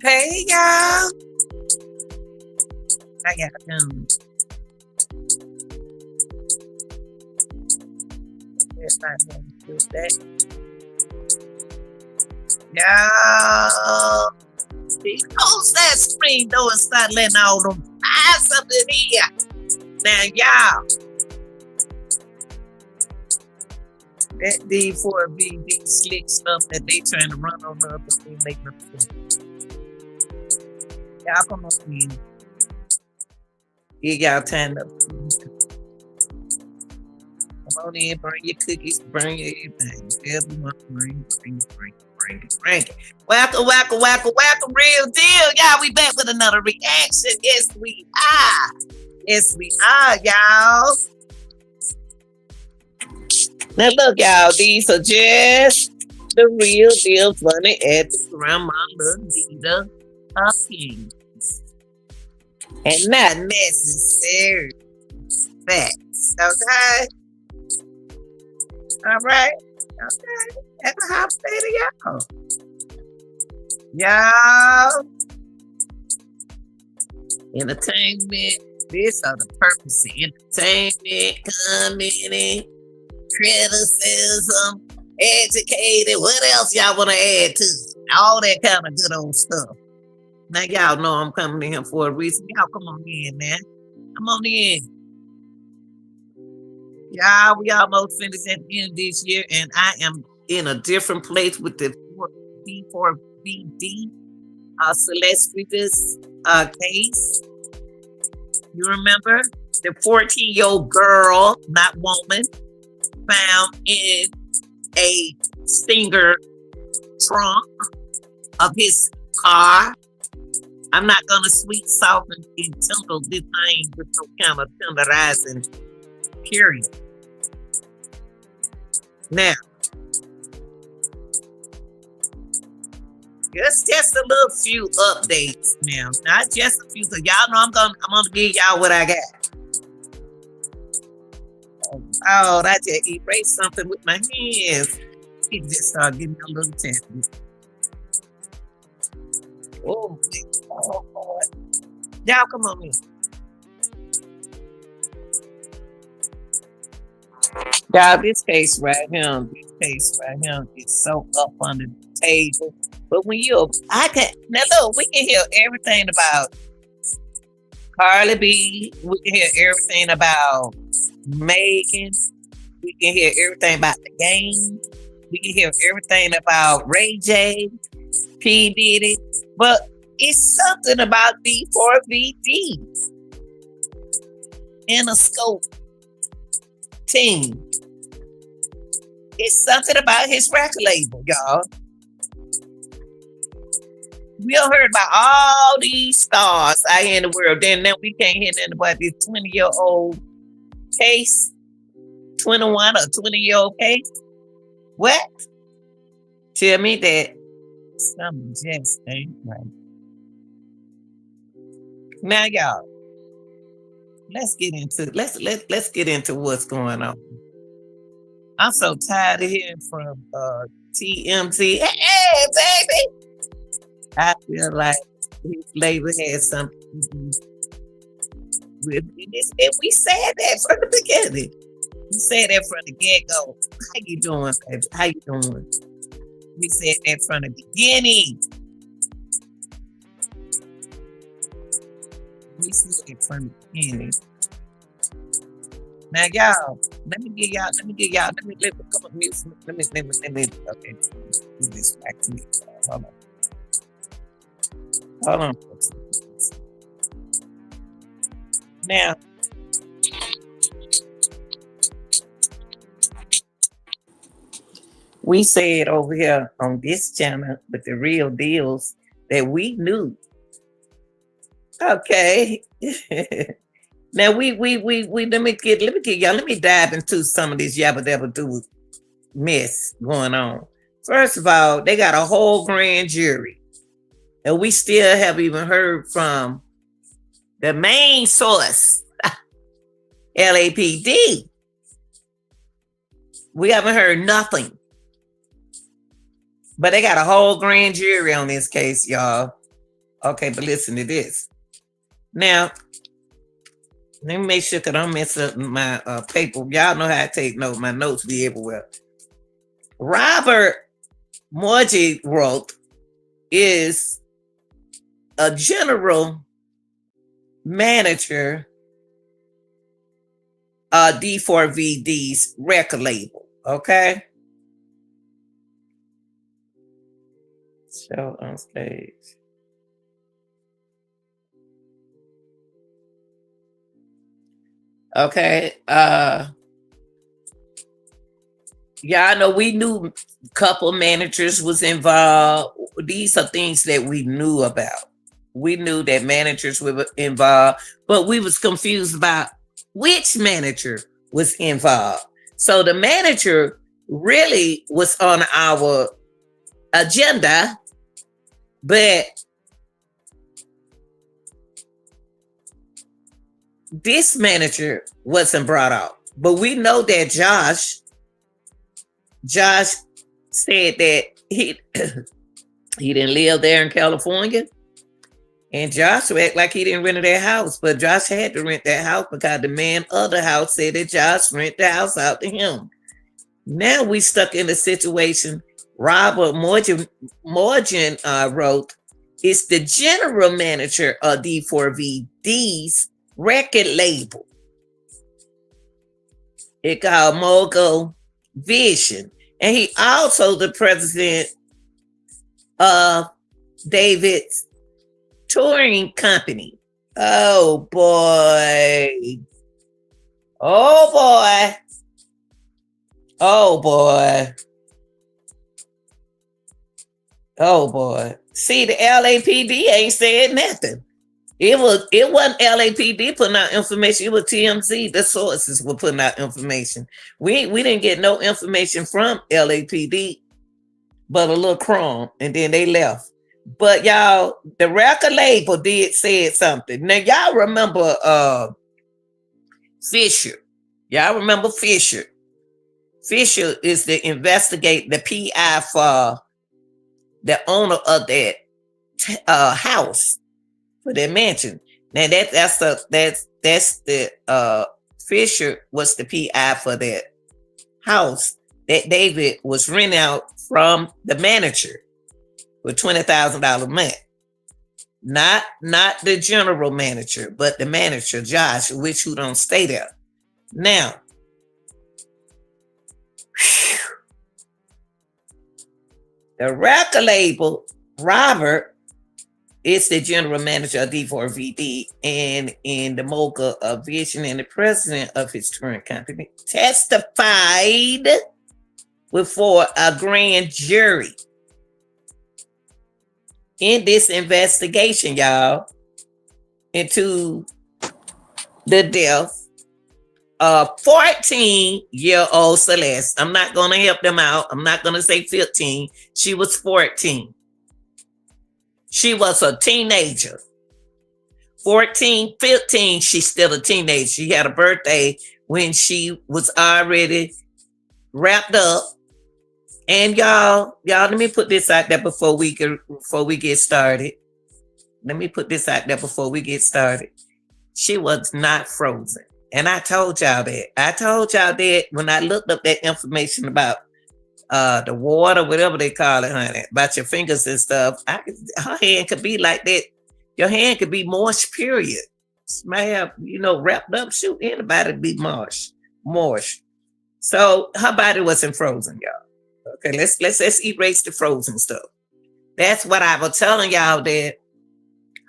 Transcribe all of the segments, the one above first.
Hey, y'all. How y'all doing? It's not going to do that. Y'all. Close that screen door and start letting all them eyes up in here. Now, y'all. That D4VD slick stuff that they trying to run on the other thing make no sense. Y'all come on in. Give y'all time to come on in, bring your cookies, bring your everything. Whatever you want, bring it. Welcome, real deal. Y'all, we back with another reaction. Yes, we are, y'all. Now look, y'all, these are just the real deal funny at the grandma little Nita Hopkins. And not necessary facts. Okay? All right? Okay. That's a hot state of y'all. Y'all. Entertainment. These are the purpose of entertainment, commenting, criticism, educated. What else y'all want to add to? All that kind of good old stuff. Now y'all know I'm coming in here for a reason. Y'all come on in, man. Come on in. Y'all, we almost finished at the end of this year, and I am in a different place with the D4VD Celeste Rivas case. You remember the 14-year-old girl, not woman, found in a Stinger trunk of his car. I'm not gonna sweet soften and tinkle this thing with no kind of tenderizing period. Now, just a little few updates now. Not just a few, so y'all know I'm gonna give y'all what I got. Oh, I just erased something with my hands. He just started getting a little tappy. Oh, boy. Y'all come on in. Y'all, this case right here is so up under the table. But when now look, we can hear everything about Carly B. We can hear everything about Megan. We can hear everything about the game. We can hear everything about Ray J, P. Diddy. But it's something about D4VD and a scope team. It's something about his record label, y'all. We all heard about all these stars out here in the world. Then now we can't hear nothing about this 20-year-old case, 21 or 20-year-old case. What? Tell me that something just ain't right. Now, y'all, let's get into what's going on. I'm so tired of hearing from TMZ. Hey, baby. I feel like his label has something to do with this. And we said that from the beginning. We said that from the get-go. How you doing, baby? How you doing? We said that from the beginning. We said it from the beginning. Now, y'all, let me come up music. Let me, okay. Do this back to me. Hold on. Now, we said over here on this channel with the real deals that we knew. Okay. Now let me dive into some of this yabba dabba do mess going on. First of all, they got a whole grand jury. And we still haven't even heard from the main source, LAPD. We haven't heard nothing. But they got a whole grand jury on this case, y'all. Okay, but listen to this. Now, let me make sure because I don't mess up my paper. Y'all know how I take notes. My notes be everywhere. Robert Morgie wrote is a general manager D4VD's record label. Okay. Show on stage. Okay. Yeah, I know we knew a couple managers was involved. These are things that we knew about. We knew that managers were involved, but we was confused about which manager was involved. So the manager really was on our agenda, but this manager wasn't brought out. But we know that Josh said that he didn't live there in California. And Josh act like he didn't rent that house, but Josh had to rent that house because the man of the house said that Josh rent the house out to him. Now we stuck in a situation. Robert Morgan wrote, "It's the general manager of D4VD's record label. It called Mogul Vision, and he also the president of David's touring company." Oh boy. Oh boy. Oh boy. Oh boy. See, the LAPD ain't said nothing. It wasn't LAPD putting out information. It was TMZ. The sources were putting out information. We didn't get no information from LAPD, but a little crumb, and then they left. But y'all, the record label did say something. Now y'all remember Fisher. Y'all remember Fisher. Fisher is the PI for the owner of that house, for that mansion. Now that's the Fisher was the PI for that house that David was renting out from the manager for $20,000 a month. Not the general manager, but the manager, Josh, who don't stay there. Now, the record label, Robert, is the general manager of D4VD and in the Mogul of Vision and the president of his touring company, testified before a grand jury in this investigation, y'all, into the death of 14-year-old Celeste. I'm not going to help them out. I'm not going to say 15. She was 14. She was a teenager. 14, 15, she's still a teenager. She had a birthday when she was already wrapped up. And y'all, let me put this out there before we get started. Let me put this out there before we get started. She was not frozen. And I told y'all that. I told y'all that when I looked up that information about the water, whatever they call it, honey, about your fingers and stuff. Her hand could be like that. Your hand could be moist, period. She might have, wrapped up. Shoot, anybody be moist. So her body wasn't frozen, y'all. Okay, let's erase the frozen stuff. That's what I was telling y'all, that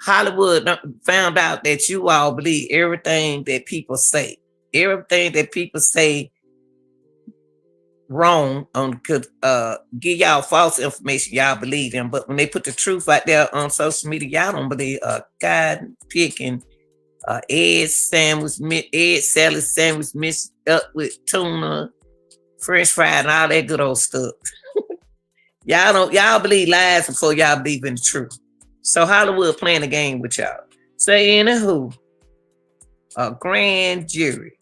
Hollywood found out that you all believe everything that people say. Everything that people say wrong could give y'all false information. Y'all believe them, but when they put the truth out there on social media, y'all don't believe God picking egg salad sandwich mixed up with tuna, French fries, and all that good old stuff. Y'all believe lies before y'all believe in the truth. So Hollywood playing a game with y'all. So anywho, a grand jury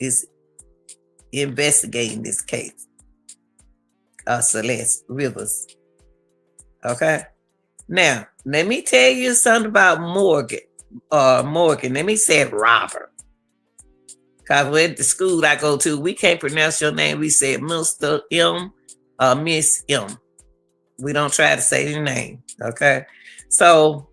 is investigating this case of Celeste Rivas. Okay. Now, Let me tell you something about Morgan. Morgan. Let me say Robert. Because with the school I go to, we can't pronounce your name. We say Mr. M, Miss M. We don't try to say your name. Okay. So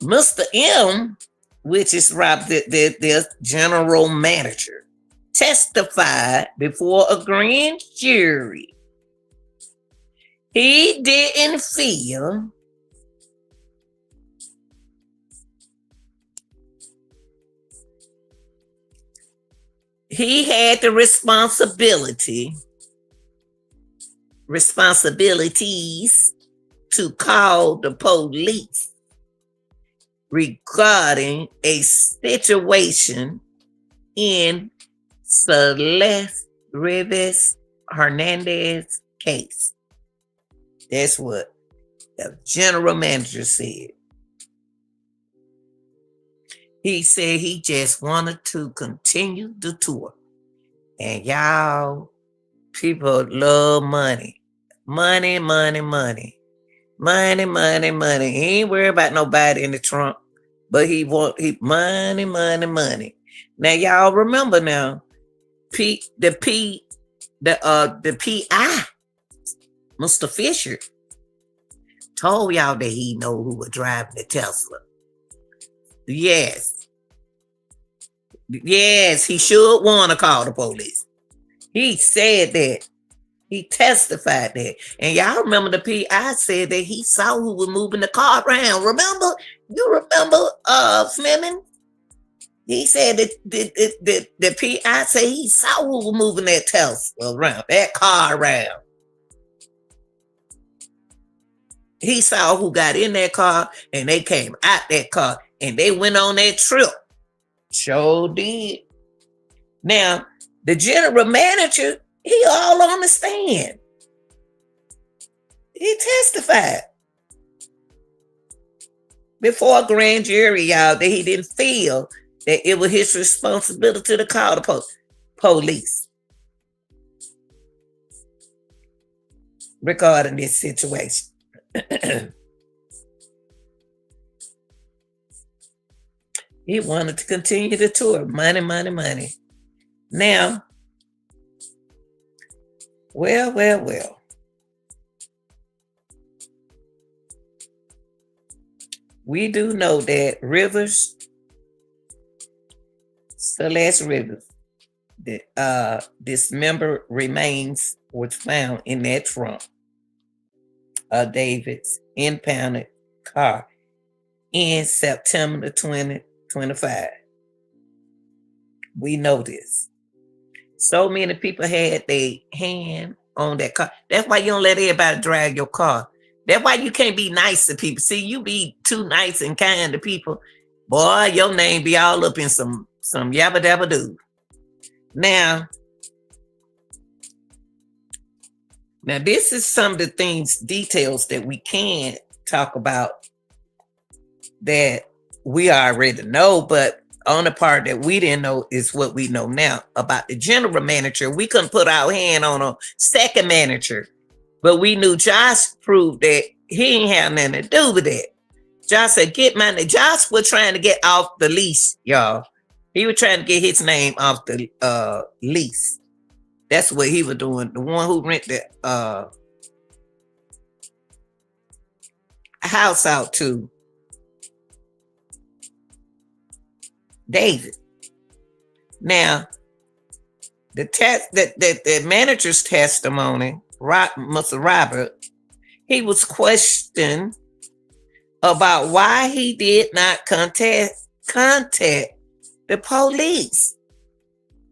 Mr. M, which is Rob, the general manager, testified before a grand jury. He didn't feel he had the responsibilities to call the police regarding a situation in Celeste Rivas Hernandez case. That's what the general manager said. He said he just wanted to continue the tour. And y'all, people love money. Money, money, money. Money, money, money. He ain't worried about nobody in the trunk, but he money, money, money. Now y'all remember now, the PI, Mr. Fisher, told y'all that he know who was driving the Tesla. Yes, he should want to call the police. He said that. He testified that. And y'all remember the PI said that he saw who was moving the car around. Remember? You remember Fleming? He said that the PI said he saw who was moving that Tesla around, that car around. He saw who got in that car and they came out that car and they went on that trip. Sure did. Now, the general manager, he all on the stand. He testified before a grand jury, y'all, that he didn't feel that it was his responsibility to call the police regarding this situation. He wanted to continue the tour. Money, money, money. Now, well. We do know that Rivas, Celeste Rivas, dismembered remains was found in that trunk of David's impounded car in September 2025. We know this. So many people had their hand on that car. That's why you don't let everybody drag your car. That's why you can't be nice to people. See, you be too nice and kind to people, boy, your name be all up in some yabba dabba doo. Now, this is some of the details that we can talk about that we already know, but on the part that we didn't know is what we know now about the general manager. We couldn't put our hand on a second manager, but we knew Josh proved that he ain't have nothing to do with it. Josh said, Josh was trying to get off the lease, y'all. He was trying to get his name off the lease. That's what he was doing. The one who rented the house out to David. Now, the manager's testimony, Mr. Robert, he was questioned about why he did not contact the police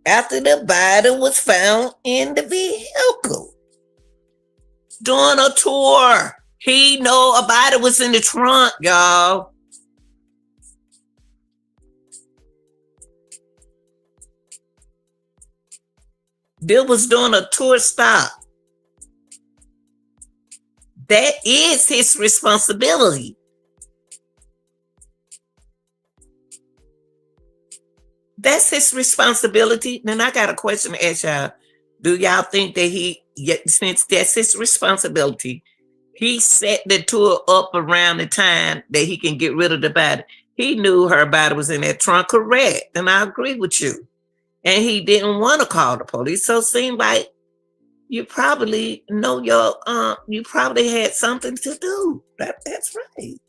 after the body was found in the vehicle during a tour. He know a body was in the trunk, y'all. Bill was doing a tour stop. That is his responsibility. That's his responsibility. Then I got a question to ask y'all. Do y'all think that since that's his responsibility, He set the tour up around the time that he can get rid of the body. He knew her body was in that trunk, correct. And I agree with you. And he didn't want to call the police. So it seemed like you probably know you probably had something to do. That's right.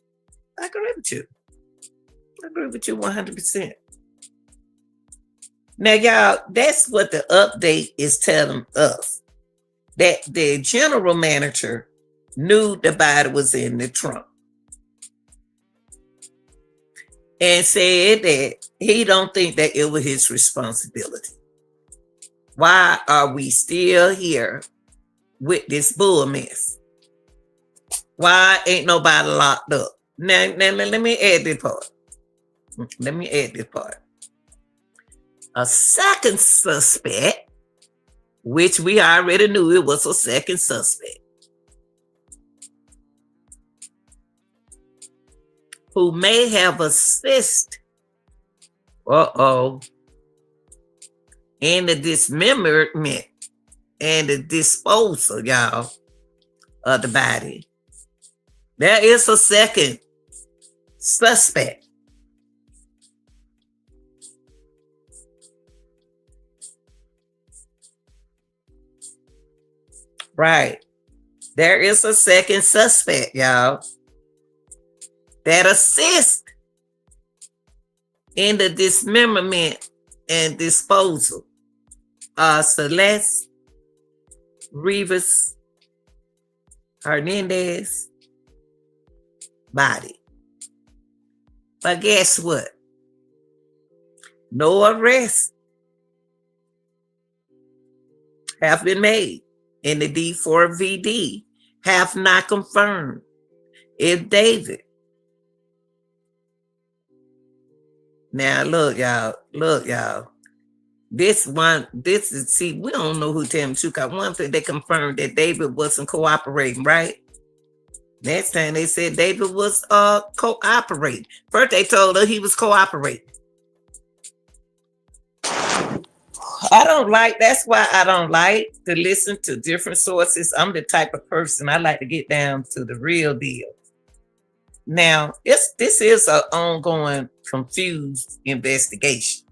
I agree with you. I agree with you 100%. Now, y'all, that's what the update is telling us. That the general manager knew the body was in the trunk and said that he don't think that it was his responsibility. Why are we still here with this bull mess? Why ain't nobody locked up? Now let me add this part. A second suspect, which we already knew it was a second suspect, who may have assisted in the dismemberment and the disposal, y'all, of the body. There is a second suspect. Right. There is a second suspect, y'all, that assists in the dismemberment and disposal of Celeste, Rivas, Hernandez body. But guess what? No arrests have been made, and the D4VD have not confirmed if David. Now look, y'all. This is, see, we don't know who telling the truth. One thing they confirmed that David wasn't cooperating, right? Next time they said David was cooperating. First they told her he was cooperating. That's why I don't like to listen to different sources. I'm the type of person, I like to get down to the real deal. Now, this is an ongoing confused investigation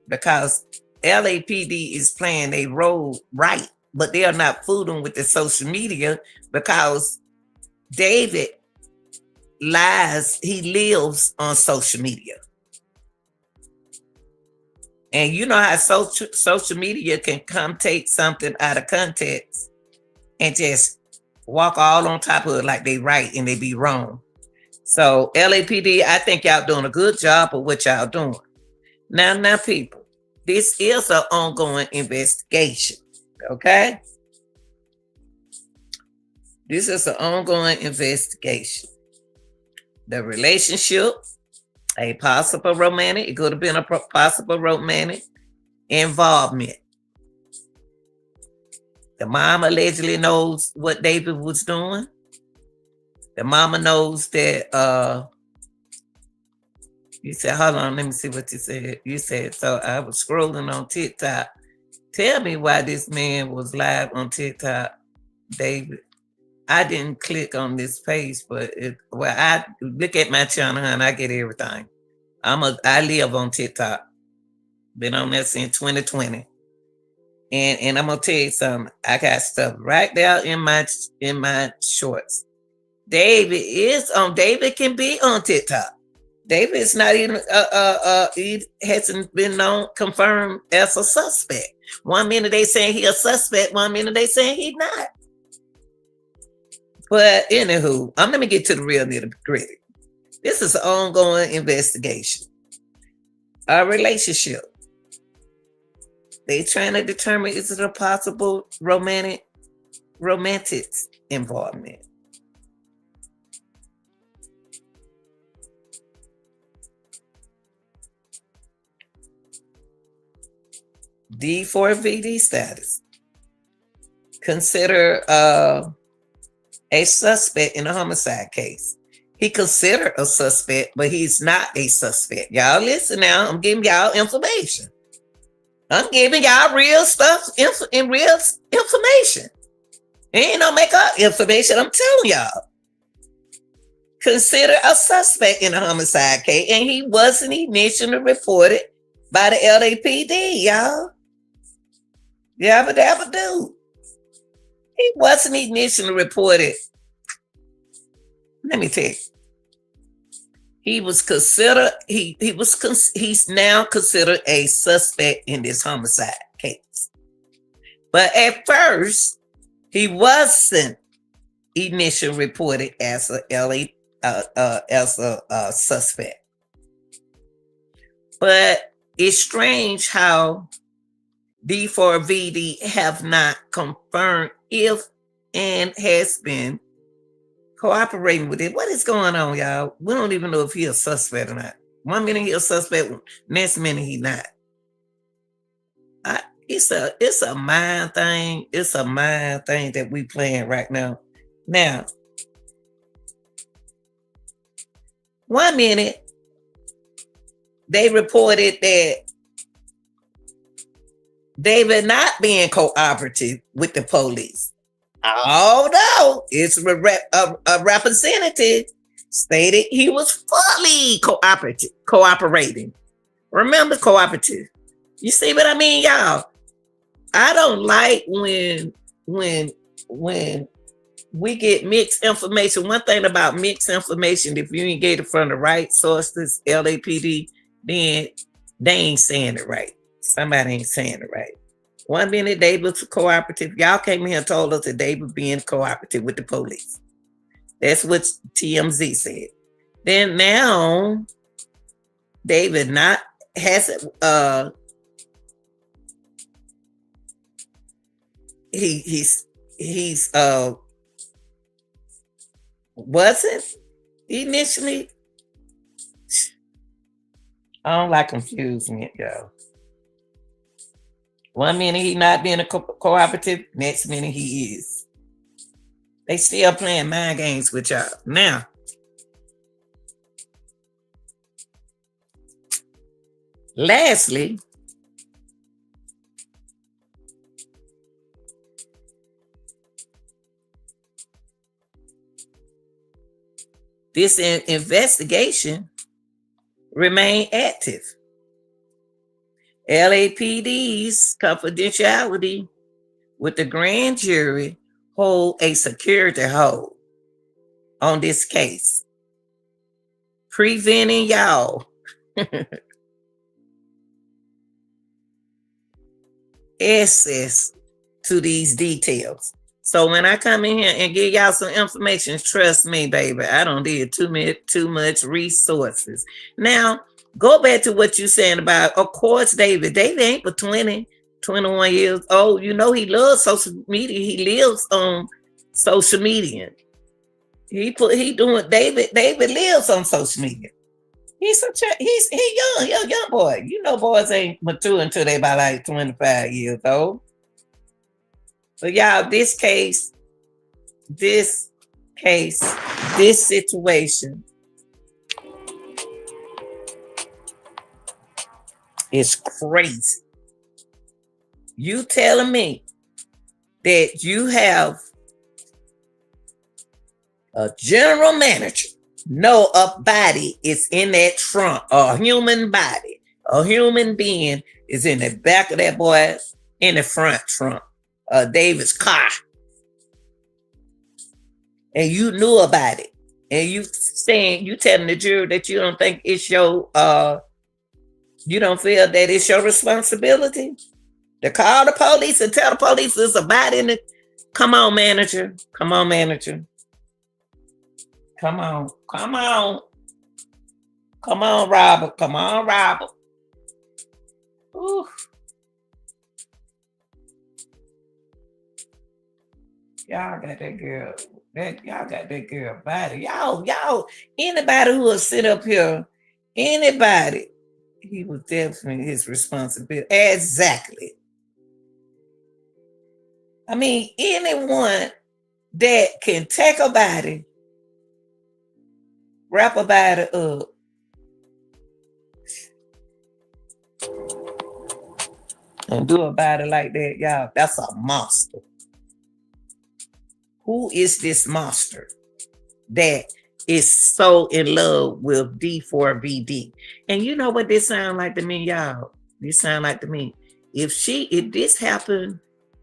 because LAPD is playing a role right, but they are not fooling with the social media because David lies, he lives on social media. And you know how social media can come take something out of context and just walk all on top of it like they right and they be wrong. So LAPD, I think y'all doing a good job of what y'all doing. Now people, this is an ongoing investigation, okay? This is an ongoing investigation. The relationship, a possible romantic, it could have been a possible romantic involvement. The mom allegedly knows what David was doing. The mama knows that, you said, hold on, let me see what you said. You said, so I was scrolling on TikTok. Tell me why this man was live on TikTok, David. I didn't click on this page, but I look at my channel and I get everything. I live on TikTok. Been on that since 2020. And I'm gonna tell you something. I got stuff right there in my shorts. David can be on TikTok. David is not even he hasn't been confirmed as a suspect. 1 minute they saying he a suspect, 1 minute they saying he not. But anywho, let me get to the real nitty-gritty. This is an ongoing investigation. A relationship. They trying to determine, is it a possible romantic involvement? D4VD status. Consider a suspect in a homicide case. He considered a suspect, but he's not a suspect. Y'all listen now. I'm giving y'all information. I'm giving y'all real stuff and real information. Ain't no make up information. I'm telling y'all. Considered a suspect in a homicide case, and he wasn't initially reported by the LAPD, y'all. Yabba dabba do. He wasn't initially reported. Let me tell you. He was considered. He's now considered a suspect in this homicide case. But at first, he wasn't initially reported as a suspect. But it's strange how D4VD have not confirmed if and has been cooperating with it. What is going on, y'all? We don't even know if he's a suspect or not. 1 minute he's a suspect, next minute he not. It's a mind thing. It's a mind thing that we playing right now. Now, 1 minute they reported that David not being cooperative with the police. Although it's a representative stated he was fully cooperating. Remember, cooperative. You see what I mean, y'all? I don't like when we get mixed information. One thing about mixed information, if you ain't get it from the right sources, LAPD, then they ain't saying it right. Somebody ain't saying it right. 1 minute David was cooperative. Y'all came here and told us that David being cooperative with the police. That's what TMZ said. Then now David not has he's wasn't initially. I don't like confusing it, y'all. 1 minute he not being a cooperative, next minute he is. They still playing mind games with y'all. Now, lastly, this investigation remain active. LAPD's confidentiality with the grand jury hold a security hold on this case, preventing y'all access to these details. So when I come in here and give y'all some information, trust me, baby, I don't need too much resources. Now, go back to what you're saying about, of course, David ain't but 20, 21 years old. You know he loves social media. He lives on social media. David lives on social media. He's young boy. You know boys ain't mature until they about like 25 years old. But y'all, this situation is crazy. You telling me that you have a general manager know a body is in that trunk, a human body, a human being is in the back of that boy in the front trunk of David's car, and you knew about it, and you telling the jury that you don't think it's your you don't feel that it's your responsibility to call the police and tell the police there's a body in it. Come on, manager. Come on, manager. Come on, Robert. Come on, Robert. Ooh. Y'all got that girl. Y'all got that girl body. Y'all, anybody who will sit up here, anybody, he was definitely his responsibility. Exactly. I mean, anyone that can take a body, wrap a body up, and do a body like that, y'all, that's a monster. Who is this monster that is so in love with D4VD? And you know what this sound like to me, y'all? This sound like to me. If this happened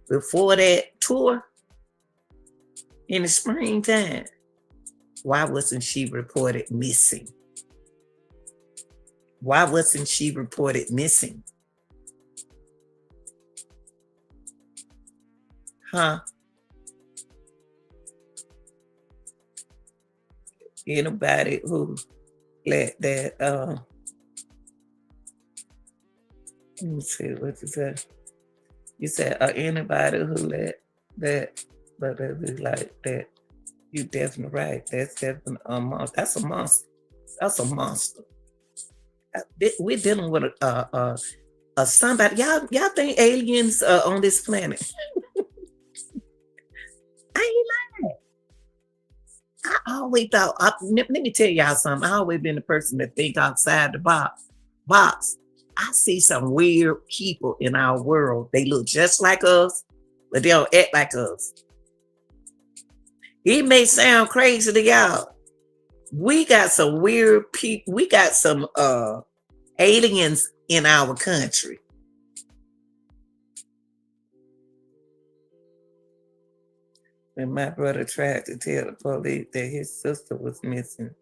before that tour in the springtime, why wasn't she reported missing? Why wasn't she reported missing? Huh? Anybody who let that let me see what you said. You said anybody who let that, but be like that. You definitely right. That's definitely a monster. That's a monster. That's a monster. We're dealing with a somebody. Y'all think aliens on this planet? I ain't lying. I always thought. Let me tell y'all something. I always been the person that think outside the box. I see some weird people in our world. They look just like us, but they don't act like us. It may sound crazy to y'all. We got some weird people. We got some aliens in our country. And my brother tried to tell the police that his sister was missing.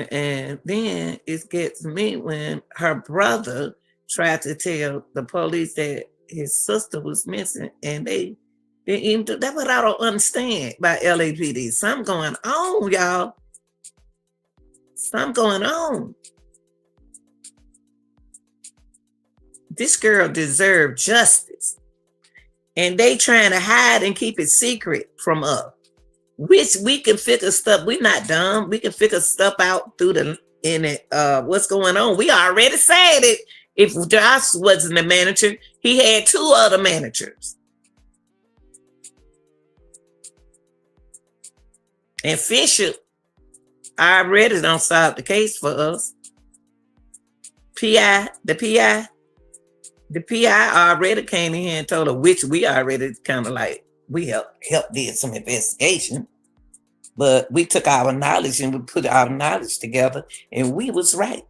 And then it gets me when her brother tried to tell the police that his sister was missing, and they didn't even do that. What I don't understand by LAPD. Something going on, y'all. Something going on. This girl deserved justice, and they trying to hide and keep it secret from us. Which we can figure stuff. We're not dumb. We can figure stuff out through what's going on. We already said it. If Josh wasn't the manager, he had 2 other managers. And Fisher already don't solve the case for us. The PI already came in here and told her, which we already kind of like, we helped did some investigation, but we took our knowledge and we put our knowledge together, and we was right.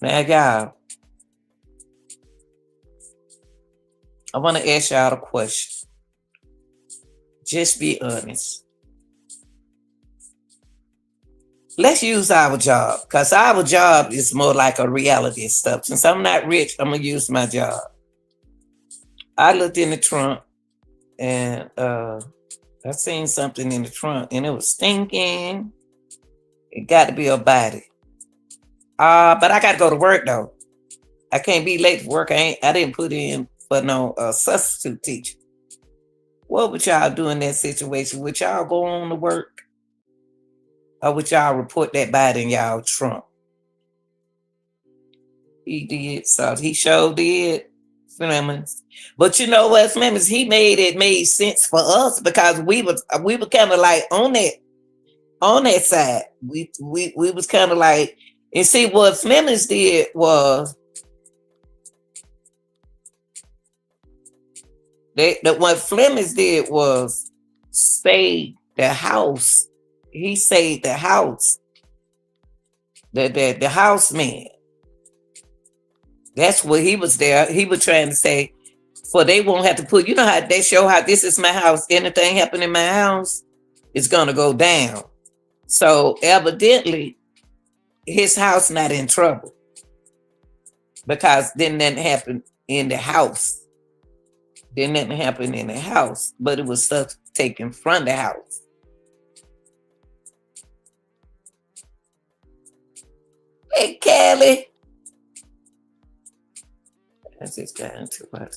Now, y'all, I want to ask y'all a question. Just be honest. Let's use our job, because our job is more like a reality stuff. Since I'm not rich, I'm going to use my job. I looked in the trunk, and I seen something in the trunk, and it was stinking. It got to be a body. But I got to go to work, though. I can't be late for work. I didn't put in for no substitute teacher. What would y'all do in that situation? Would y'all go on to work? Or would y'all report that body in y'all trunk? He did. So he sure did. Flemings. But you know what, Flemings, he made sense for us, because we were kind of like on that side. We was kind of like, and see what Flemings did was what Flemings did was save the house. He saved the house. The houseman. That's what he was there. He was trying to say, for they won't have to put, you know how they show how this is my house. Anything happen in my house, it's gonna go down. So evidently, his house not in trouble, because then nothing happened in the house. Then nothing happened in the house, but it was stuff taken from the house. Hey, Kelly. I just got into what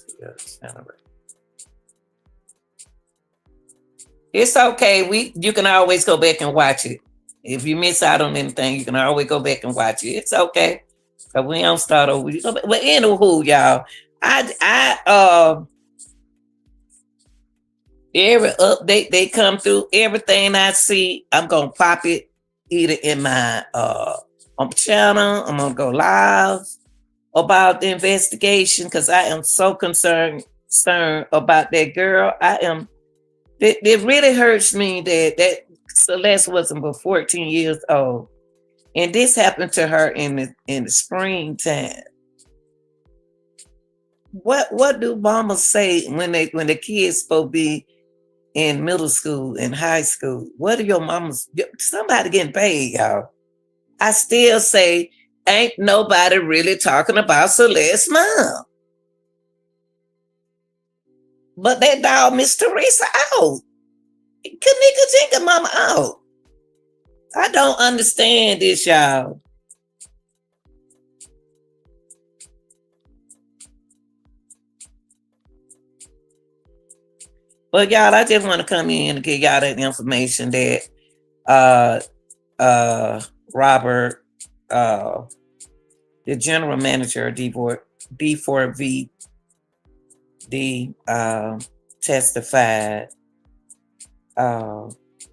it's okay. You can always go back and watch it. If you miss out on anything, you can always go back and watch it. It's okay. Cause we don't start over. But anywho, y'all, every update they come through, everything I see, I'm gonna pop it either in my channel, I'm gonna go live, about the investigation because I am so concerned about that girl. I am. It really hurts me that Celeste wasn't but 14 years old, and this happened to her in the springtime. What do mamas say when the kids supposed to be in middle school and high school? What are your mamas? Somebody getting paid, y'all. I still say ain't nobody really talking about Celeste's mom. But that dog Miss Teresa out. Kanika Jinka mama out. I don't understand this, y'all. But y'all, I just want to come in and give y'all that information that uh Robert, uh the general manager of D4VD, testified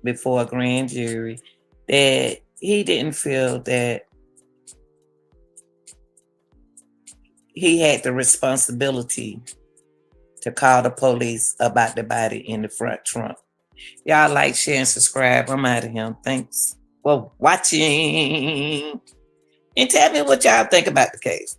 before a grand jury that he didn't feel that he had the responsibility to call the police about the body in the front trunk. Y'all like, share, and subscribe. I'm out of here. Thanks for watching. And tell me what y'all think about the case.